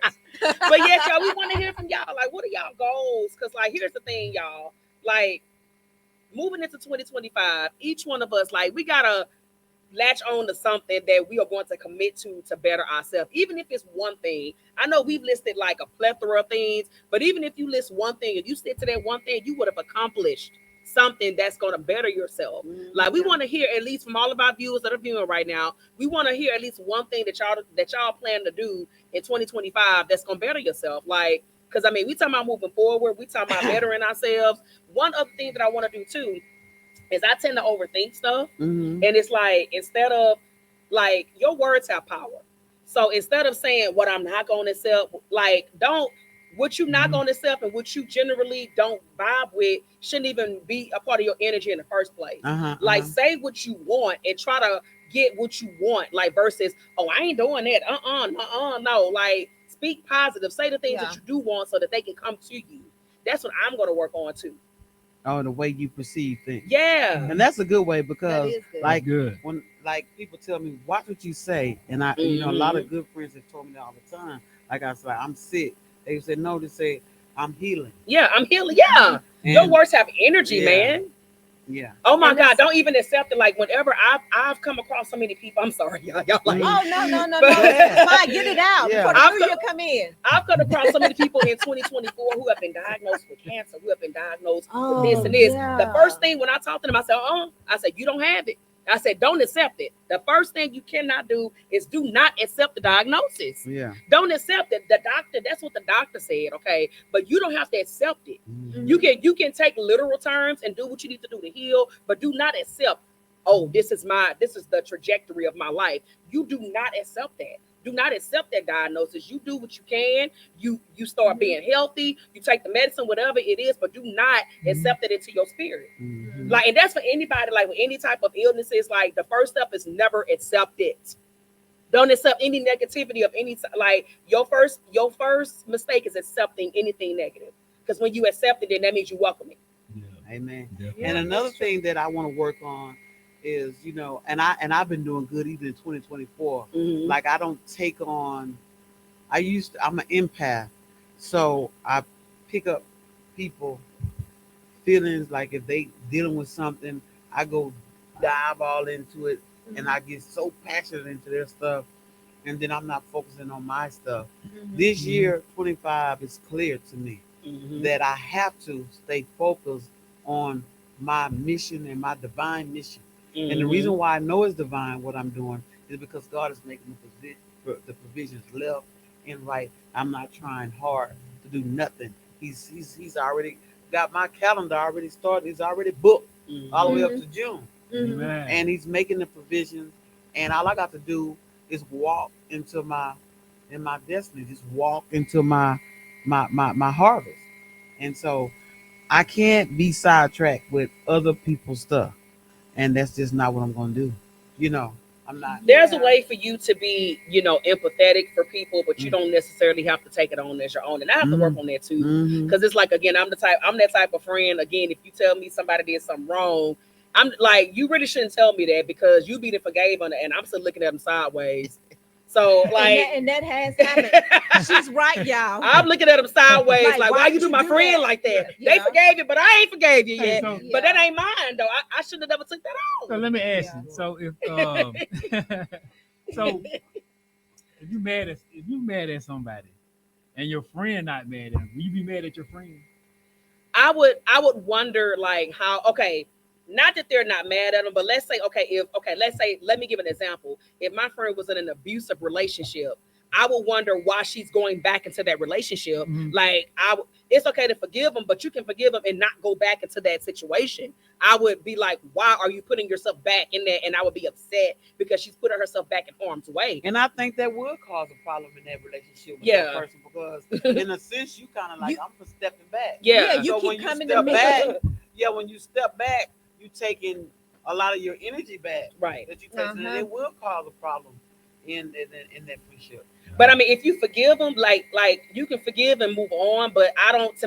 But yeah, y'all, we want to hear from y'all. Like, what are y'all goals? Because, like, here's the thing, y'all. Like, moving into 2025, each one of us, like, we gotta latch on to something that we are going to commit to better ourselves. Even if it's one thing. I know we've listed like a plethora of things, but even if you list one thing, if you stick to that one thing, you would have accomplished something that's going to better yourself. Like, we want to hear, at least from all of our viewers that are viewing right now, we want to hear at least one thing that y'all plan to do in 2025 that's going to better yourself. Like, because I mean, we talking about moving forward, we talking about bettering ourselves. One other thing that I want to do too is I tend to overthink stuff. Mhm. And it's like, instead of, like, your words have power. So instead of saying what I'm not going to accept, like, what you not going to accept and what you generally don't vibe with shouldn't even be a part of your energy in the first place. Like, say what you want and try to get what you want, like, versus, oh, I ain't doing that. No. Like, speak positive. Say the things that you do want so that they can come to you. That's what I'm going to work on too. Oh, the way you perceive things. Yeah. And that's a good way That because, is good. like, Good. when like people tell me, watch what you say, and I, you know, a lot of good friends have told me that all the time. Like I said, I'm sick. They said no. They say I'm healing. Yeah, I'm healing. Yeah. Your And- words have energy, Yeah. man. Yeah. Oh my And God, that's- don't even accept it. Like, whenever I've come across so many people, I'm sorry, y'all like, Oh no. But- Fine, get it out Yeah. before the new year come in. I've come across so many people in 2024 who have been diagnosed with cancer, who have been diagnosed Oh, with this and this. yeah. The first thing when I talk to them, I said, you don't have it. I said, don't accept it. The first thing you cannot do is do not accept the diagnosis. Yeah. Don't accept it. The doctor, that's what the doctor said, okay? But you don't have to accept it. Mhm. You can take literal terms and do what you need to do to heal, but do not accept, oh, this is the trajectory of my life. You do not accept that. Do not accept that diagnosis. You do what you can. You start being healthy. You take the medicine, whatever it is, but do not accept it into your spirit. Mhm. Like, and that's for anybody, like with any type of illnesses. Like, the first step is never accept it. Don't accept any negativity of any, like, your first mistake is accepting anything negative. Because when you accept it, then that means you welcome it. Yeah. Amen. Definitely. And another thing that I want to work on is, you know, and I've been doing good even in 2024. Mhm. Like, I don't take on. I'm an empath, so I pick up people feelings. Like, if they dealing with something, I go dive all into it, and I get so passionate into their stuff, and then I'm not focusing on my stuff. This year, 25, is clear to me Mhm. that I have to stay focused on my mission and my divine mission. And the Mhm. reason why I know it's divine, what I'm doing, is because God is making the provisions left and right. I'm not trying hard to do nothing. He's already got my calendar already started. He's already booked all the way up to June, Amen. and He's making the provisions. And all I got to do is walk into my destiny. Just walk into my harvest. And so I can't be sidetracked with other people's stuff. And that's just not what I'm going to do. You know, I'm not. There's a way for you to be, empathetic for people, but you Mm. don't necessarily have to take it on as your own. And I have to work on that too. Mhm. Because it's like, again, I'm that type of friend. Again, if you tell me somebody did something wrong, I'm like, you really shouldn't tell me that, because you be the forgave on it, and I'm still looking at them sideways. So, like, and that has happened. She's right, y'all. I'm looking at them sideways, like, why you would do my friend that? like that? Yeah. They forgave you, but I ain't forgave you Hey, yet. so- But that ain't mine, though. I should have never took that So on. let me ask Yeah. you. So if you mad at somebody and your friend not mad at them, will you be mad at your friend? I would wonder, like, how, okay, not that they're not mad at them, but let's say, let me give an example. If my friend was in an abusive relationship, I would wonder why she's going back into that relationship. Mhm. Like, it's okay to forgive him, but you can forgive him and not go back into that situation. I would be like, why are you putting yourself back in that? And I would be upset because she's putting herself back in harm's way. And I think that would cause a problem in that relationship with Yeah. that person because, in a sense, you kind of like, I'm for stepping back. Yeah. you So keep when you coming to step me. back, when you step back, you taking a lot of your energy back Right. that you take, and Uh-huh. it will cause a problem in that friendship. But I mean, if you forgive them, like you can forgive and move on. But I don't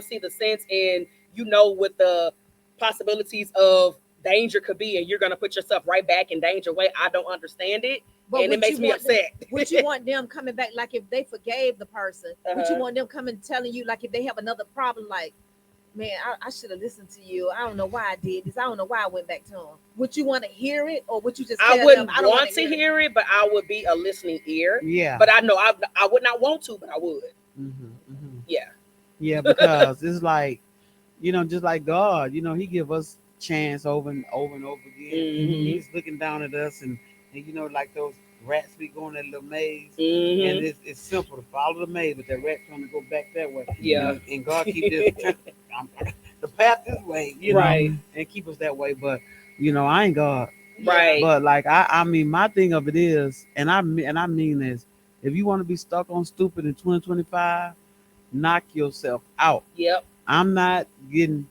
see the sense in, what the possibilities of danger could be, and you're gonna put yourself right back in danger way. I don't understand it, But and it would makes you me want upset. Would you want them coming back, like if they forgave the person? Would you Uh-huh. want them coming telling you, like if they have another problem, like, man, I should have listened to you. I don't know why I did this. I don't know why I went back to him. Would you want to hear it, or would you just? I tell wouldn't them, I don't want wanna to hear it, but I would be a listening ear. Yeah. But I know I would not want to, but I would. Yeah. Yeah, because it's like, just like God, He give us chance over and over and over again. Mhm. He's looking down at us, and like those rats be going that little maze, Mhm. and it's simple to follow the maze, but that rat trying to go back that way. Yeah. And God keep this the path this way, Right. and keep us that way. But I ain't God. Right. But like I mean, my thing of it is, and I mean this: if you want to be stuck on stupid in 2025, knock yourself out. Yep. I'm not giving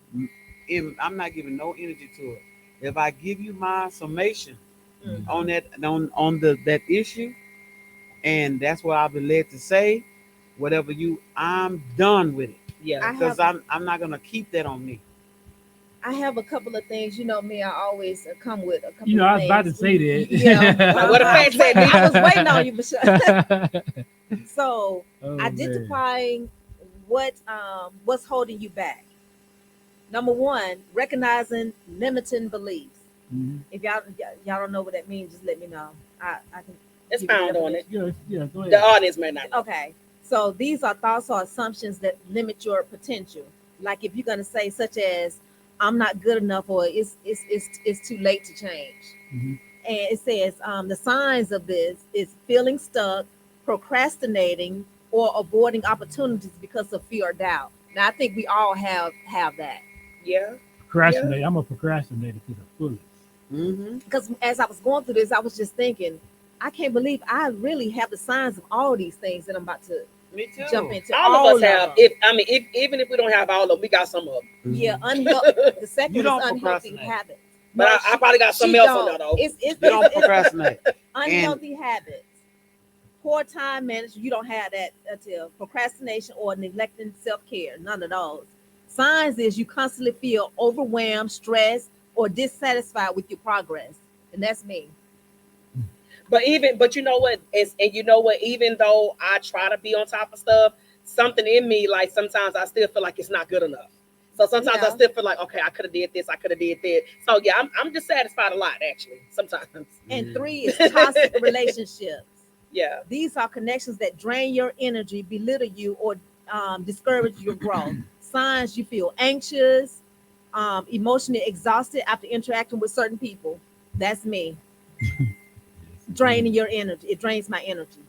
no energy to it. If I give you my summation Mhm. on that issue, and that's what I've been led to say, I'm done with it Yeah. because I'm not gonna keep that on me. I have a couple of things. You know me, I always come with a couple. I of was about to things. say that. Yeah. What a fact said, I was waiting on you, Michelle. So Oh, identifying what's holding you back. Number one, recognizing limiting beliefs. man. If y'all don't know what that means, just let me know. I can. It's give you found on it. Yeah, go ahead. The audience may not know. Okay, so these are thoughts or assumptions that limit your potential. Like if you're gonna say, such as, "I'm not good enough," or "It's too late to change." Mhm. And it says the signs of this is feeling stuck, procrastinating, or avoiding opportunities because of fear or doubt. Now I think we all have that. Yeah. Procrastinate. I'm a procrastinator to the fullest. Mm-hmm. Because as I was going through this, I was just thinking, I can't believe I really have the signs of all these things that I'm about to Me too. jump into. All of us have. them. Even if we don't have all of them, we got some of them. Yeah, Mm-hmm. The second You is don't unhealthy procrastinate. habits. But No, I probably got she something else on don't. there though. It's You don't procrastinate. unhealthy habits, poor time management. You don't have that until procrastination or neglecting self-care. None of those. Signs is you constantly feel overwhelmed, stressed, or dissatisfied with your progress. And that's me. But you know what? Even though I try to be on top of stuff, something in me, like sometimes I still feel like it's not good enough. So sometimes I Yeah. still feel like, okay, I could have did this, I could have did that. So yeah, I'm dissatisfied a lot actually. Sometimes. And 3 is toxic relationships. Yeah. These are connections that drain your energy, belittle you, or discourage your growth. Signs: you feel anxious, emotionally exhausted after interacting with certain people. That's me. Draining your energy. It drains my energy.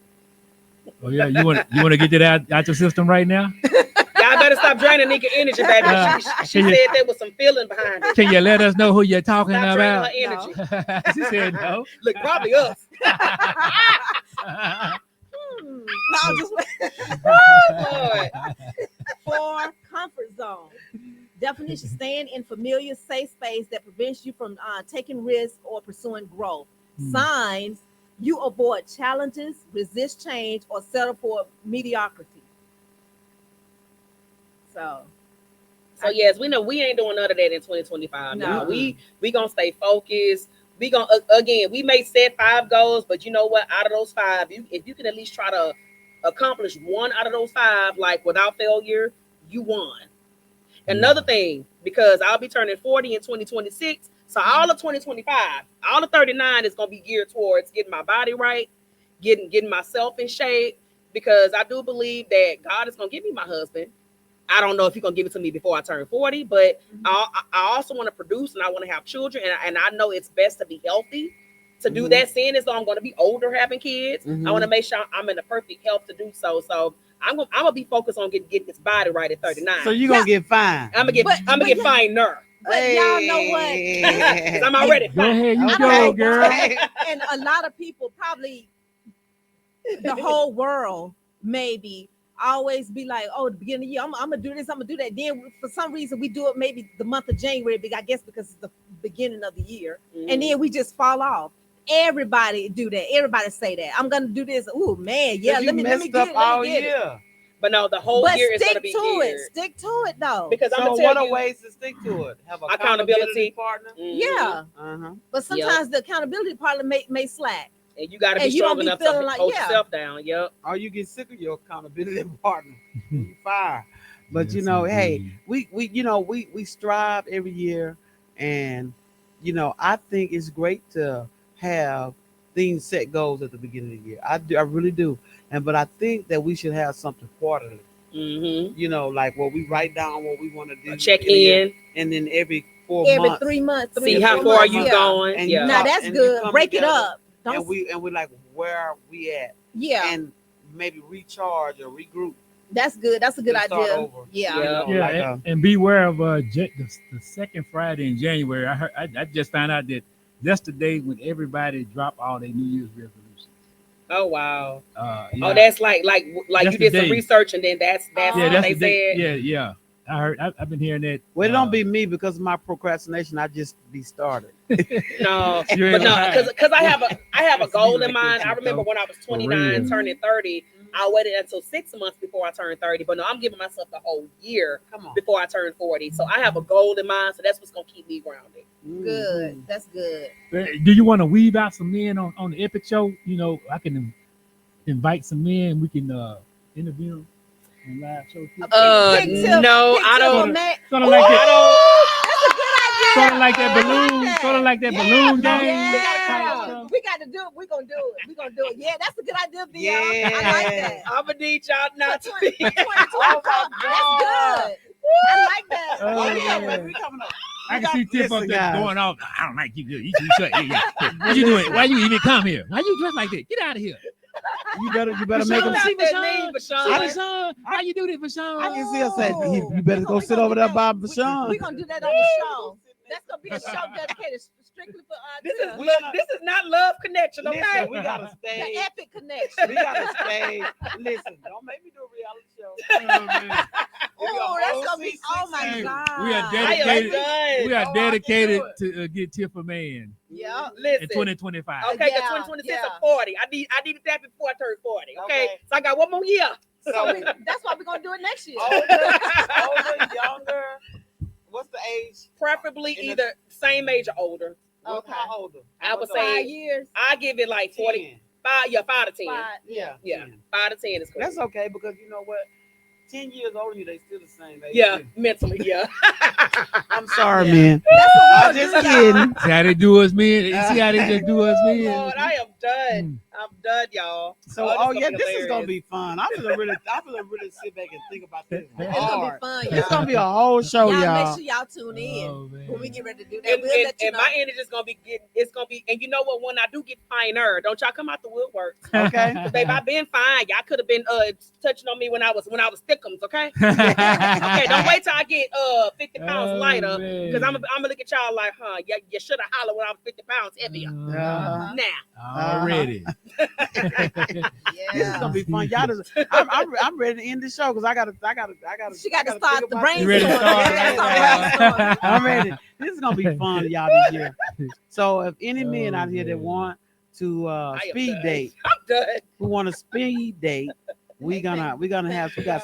Oh yeah, you want to get that out your system right now? Y'all better stop draining Nika energy, baby. She Can you- said there was some feeling behind it. Can you let us know who you're talking Stop draining her about? energy. She said no. Look, probably us. No, just Lord. 4, comfort zone. Definition: staying in familiar, safe space that prevents you from taking risks or pursuing growth. Signs: you avoid challenges, resist change, or settle for mediocrity. So yes, we know we ain't doing none of that in 2025. No. No, we gonna stay focused. We gonna again, we may set 5 goals, but you know what? Out of those 5, if you can at least try to accomplish 1 out of those 5, like without failure, you won. Another thing, because I'll be turning 40 in 2026, so all of 2025, all of 39 is gonna be geared towards getting my body right, getting myself in shape, because I do believe that God is gonna give me my husband. I don't know if he's gonna give it to me before I turn 40, but I also want to produce and I want to have children, and I know it's best to be healthy to do Mhm. that, seeing as though I'm going to be older having kids. Mhm. I want to make sure I'm in the perfect health to do so. So I'm gonna be focused on getting this body right at 39. So you're gonna get fine. I'm gonna But get yeah. finer But y'all know what? because I'm already Go fine. ahead, you I go, don't girl. know. And a lot of people, probably the whole world, maybe always be like, oh, the beginning of the year, I'm gonna do this, I'm gonna do that. Then for some reason we do it maybe the month of January, I guess because it's the beginning of the year, and then we just fall off. Everybody do that. Everybody say that. I'm gonna do this. Oh man, yeah. Let me get it. Let me get it. But no, the whole But year is gonna stick be to geared. it. Stick to it though. Because I'm So gonna what tell are you, ways to stick to it? Have a Accountability. accountability partner. Yeah. Uh-huh. But sometimes the accountability partner may slack. and you got to be and you strong don't be enough to feeling like, hold yeah. yourself down. Yep. Or you get sick of your accountability partner. You fire. But Yes, you know, hey, indeed. we strive every year, and I think it's great to have things set goals at the beginning of the year. I really do. But I think that we should have something quarterly. Mm-hmm. Like where we write down what we want to do. Check in a year, in, and then every 4 Every months. 3 months. see to how 4 far months, you yeah. going. And Yeah. Now talk- that's and you good. come Break it together, up. Don't. And we're like, where are we at? Yeah, And maybe recharge or regroup. that's good. That's a good to start idea. over. Yeah. Yeah. Yeah, like and beware of the second Friday in January. I just found out that that's the day when everybody drop all their New Year's resolutions. Oh wow. Yeah. Oh, that's like That's you the did some day. research and then that's Yeah, what that's they the day. said. Yeah. I heard. I've been hearing that. Well, it don't be me because of my procrastination. I just be started. No, You ain't but no, lying. because I have a That's goal me in right mind. there, I remember Tito. when I was For 29, real. turning 30. I waited until 6 months before I turned 30. But no, I'm giving myself the whole year Come on. before I turn 40. So I have a goal in mind. So that's what's gonna keep me grounded. Good. That's good. Do you want to weave out some men on the Epic Show? I can invite some men. We can interview them on live show. Pick tip- No, pick I tip don't. a man. Sort of like that. That's a good idea. Sort of like that I balloon. like that. Sort of like that Yeah, balloon no, game. yeah. We got to do it. We're gonna do it. We're gonna do it. Yeah, that's a good idea, Bill. I like that. I'm gonna need y'all not to. For 2024. That's good. I like that. Oh, Yeah. man. We coming up. I can see Tiff up Listen, there guys. going off. I don't like you. Good. You shut. Yeah. What you doing? Why you even come here? Why you dressed like that? Get out of here. You better Vashawn, make them. see that Vashawn? name, Vashawn. See Vashawn? Why you do this, Vashawn? I can see her say, Oh. you better go We sit gonna over do there that. by We're Vashawn. gonna do that on the show. That's gonna be a show dedicated strictly for This is Tiff. We- this is not love connection, okay? Listen, we gotta The stay. epic connection. We gotta stay. Listen, don't make me do a reality show. Oh, man. Oh, that's gonna be. Oh my Hey, god. we are I am dedicated. done. We are Oh, I can dedicated do to get Tiff a man Yeah. in Listen. 2025. Okay, Yeah, the 2026 yeah. is 40. I needed that before I turned 40. Okay? Okay. So I got one more year. So So that's why we're gonna do it next year. older, younger. What's the age? Preferably In the- either same age or older. Okay. How older? I would What's say- 5 years. I give it like 40, 10. 5 to 10. 5. Yeah. Yeah. 10. 5 to 10 is cool. That's okay because you know what? 10 years older than you, they still the same age. Yeah, too. mentally, yeah. I'm sorry, Yeah. man. That's what I'm we're just gonna do, y'all. kidding. See how they do us, men? You see how they just do us, men? Lord, I am done. Mm. I'm done, y'all. So, Oh, this yeah, gonna be this is gonna hilarious. be fun. I'm gonna really sit back and think about this It's gonna be hard. fun, It's gonna y'all. be a whole show, Y'all y'all. make sure y'all tune in Oh, man. when we get ready to do that. And, We'll and, let you and know. my energy is gonna be getting. It's gonna be. And you know what? When I do get finer, don't y'all come out the woodwork, Okay. babe. I've been fine. Y'all could have been touching on me when I was thickums. Okay. Okay. Don't wait till I get 50 pounds Oh, lighter man. because I'm gonna look at y'all like, huh? You should have hollered when I was 50 pounds heavier. Uh-huh. Nah. Already. This is gonna be fun. Y'all just, I'm ready to end the show because I gotta. She got to I gotta start think the about brainstorm. You ready to start? Yeah, I'm ready. This is gonna be fun, y'all, this year. So if any men Oh, out here that man. want to am speed done. date, I'm done. who want to speed date, we got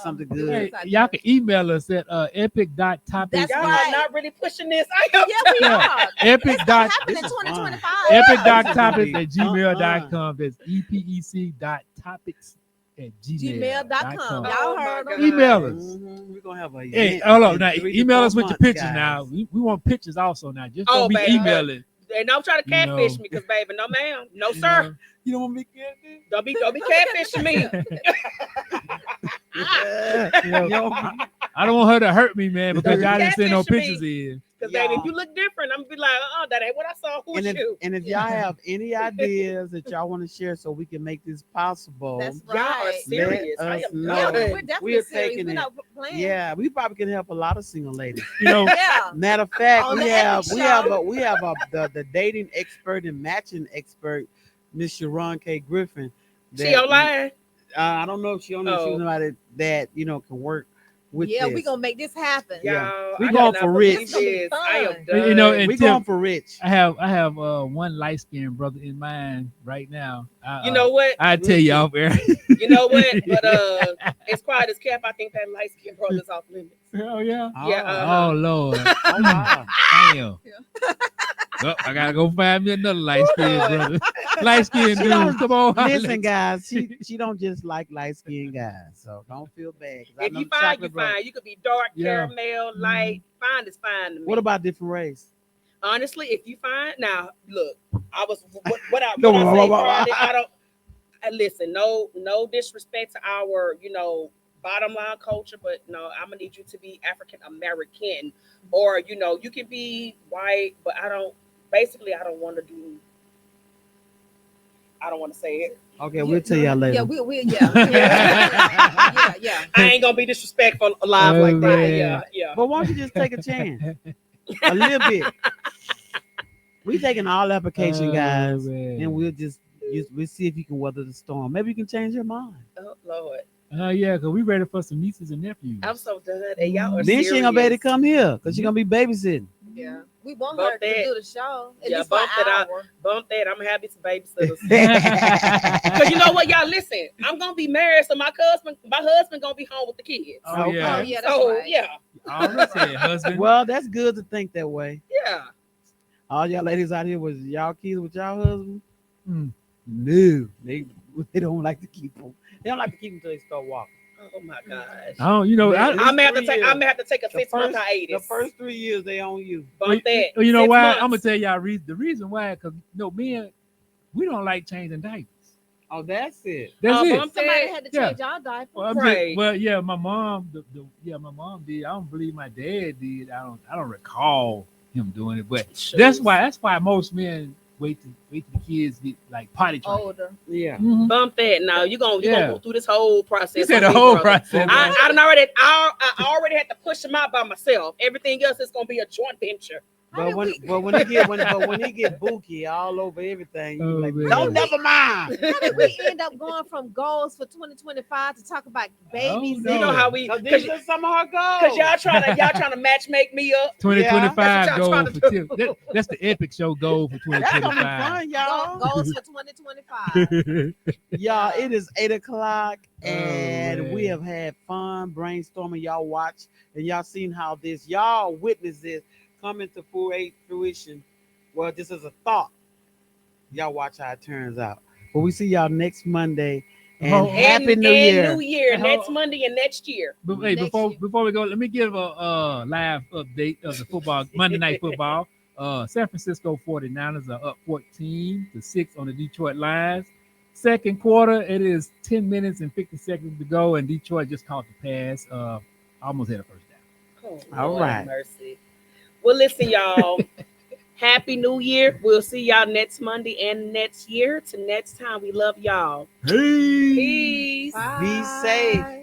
something good. Hey, y'all can email us at epic.topics. That's Y'all right. are not really pushing this. I am Yeah, we done. are. Epic It's dot gonna happen in This is fun. 2025. epic.topics at This is gonna be gmail.com. That's epec.topics at Gmail.com. gmail.com. Y'all Oh, my heard God. them. Email us. We're gonna have a Hey, event hold on in now. 3 to Email 4 us with your months, pictures guys. now. We want pictures also now. Just Oh, don't be baby. emailing. And don't try to You know. catfish me, because baby, no ma'am, no you sir. know. You don't want me to get this? Don't be catfishing me. You know, I don't want her to hurt me, man, because y'all didn't send no Catfish me. pictures in. Because baby, if Y'all. you look different, I'm gonna be like, oh, that ain't what I saw. Who And is if, you? and if y'all have any ideas that y'all want to share so we can make this possible, That's Y'all are right. serious. I us am know. Yeah, done. we're definitely We're serious. taking We're it. not playing. yeah, we probably can help a lot of single ladies. You know, Yeah. Matter of fact, On we the have Epic we have Show. a we have a the dating expert and matching expert, Miss Sharon K. Griffin. She online? I don't know if she only she's Oh. somebody that can work with Yeah, this. we're gonna make this happen. Yeah. Y'all, We I going cannot for believe rich. It's gonna be this. fun. I am You done. know, and we Tim, going for rich. I have one light skinned brother in mind right now. You know what? I tell you off air. You know what? But as quiet as kept, I think that light skinned brother's off limits. Oh yeah. Yeah, Oh Lord. Oh, wow. Damn. Yeah. Well, I gotta go find me another light skinned brother. Light skinned She dude. don't- Come on. Listen, guys, she don't just like light skinned guys, so don't feel bad. 'cause I If know you the fine, chocolate you brother- fine. You could be dark, Yeah. caramel, light. Fine is fine to me. What about different race? Honestly, if you find now, look, I was what I No, say no, Friday. I don't listen. No disrespect to our bottom line culture, but no, I'm gonna need you to be African American, or you can be white, but I don't. Basically, I don't want to do. I don't want to say it. Okay, we'll tell y'all later. Yeah, yeah. Yeah. I ain't gonna be disrespectful live Oh, like that. man. Yeah. But why don't you just take a chance? A little bit. We taking all application, Oh, guys, man. and we'll see if you can weather the storm. Maybe you can change your mind. Oh Lord, Yeah, because we ready for some nieces and nephews. I'm so done, and y'all are Then she ain't gonna be able to serious. come here because she's gonna be babysitting. Yeah. We want Bump her that. to do the show. At Yeah, least for an bump that out. hour. Bump that. I'm happy to babysitters. Cause you know what, y'all listen. I'm gonna be married, so my husband gonna be home with the kids. Oh Okay. yeah. Oh, yeah, that's So right. yeah, Already said husband. Well, that's good to think that way. yeah. All y'all ladies out here was y'all kids with y'all husband? Mm. No, they don't like to keep them. They don't like to keep them until they start walking. Oh my gosh. Oh, you know, Man, I'm gonna have to 3 take. years. I'm gonna have to take a The 6 month first- hiatus. The first 3 years they own you. Bump that. You know 6 why? months. I'm gonna tell y'all the reason why, because men, we don't like changing diapers. Oh, that's it. That's Oh, it. bump Somebody that. had to Yeah. change our diaper. Well, Right. yeah, my mom, my mom did. I don't believe my dad did. I don't recall him doing it, but that's why most men wait till the kids get like potty trained. Older. Yeah. Mhm. Bump that. Now you gonna go through this whole process. You said on the me, whole brother. process. I done already. I already had to push him out by myself. Everything else is gonna be a joint venture. But when he get bookie all over everything, you Oh, like, man. don't never mind. How did we end up going from goals for 2025 to talk about babies? Oh, no. You know how we? So Cause, these are some of her goals. cause y'all trying to match make me up. 2025 That's what goal y'all for trying Tim. That's the epic show goal for That's gonna be 2025. fun, y'all. Goals for 2025. Y'all, it is 8:00 and man. we have had fun brainstorming. Y'all watch and y'all seen how y'all witness this come into fruition. Well, just as a thought, y'all watch how it turns out. But we see y'all next Monday and Oh, Happy New and Year. New Year And next how- Monday and next year. But hey, Next year. before we go, let me give a live update of the football Monday night football. San Francisco 49ers are up 14-6 on the Detroit Lions. Second quarter, it is 10 minutes and 50 seconds to go, and Detroit just caught the pass. Almost had a first down. Oh, All Lord right. have mercy. Well, listen, y'all. Happy New Year. We'll see y'all next Monday and next year. Till next time, we love y'all. Hey. Peace. Be safe. Bye.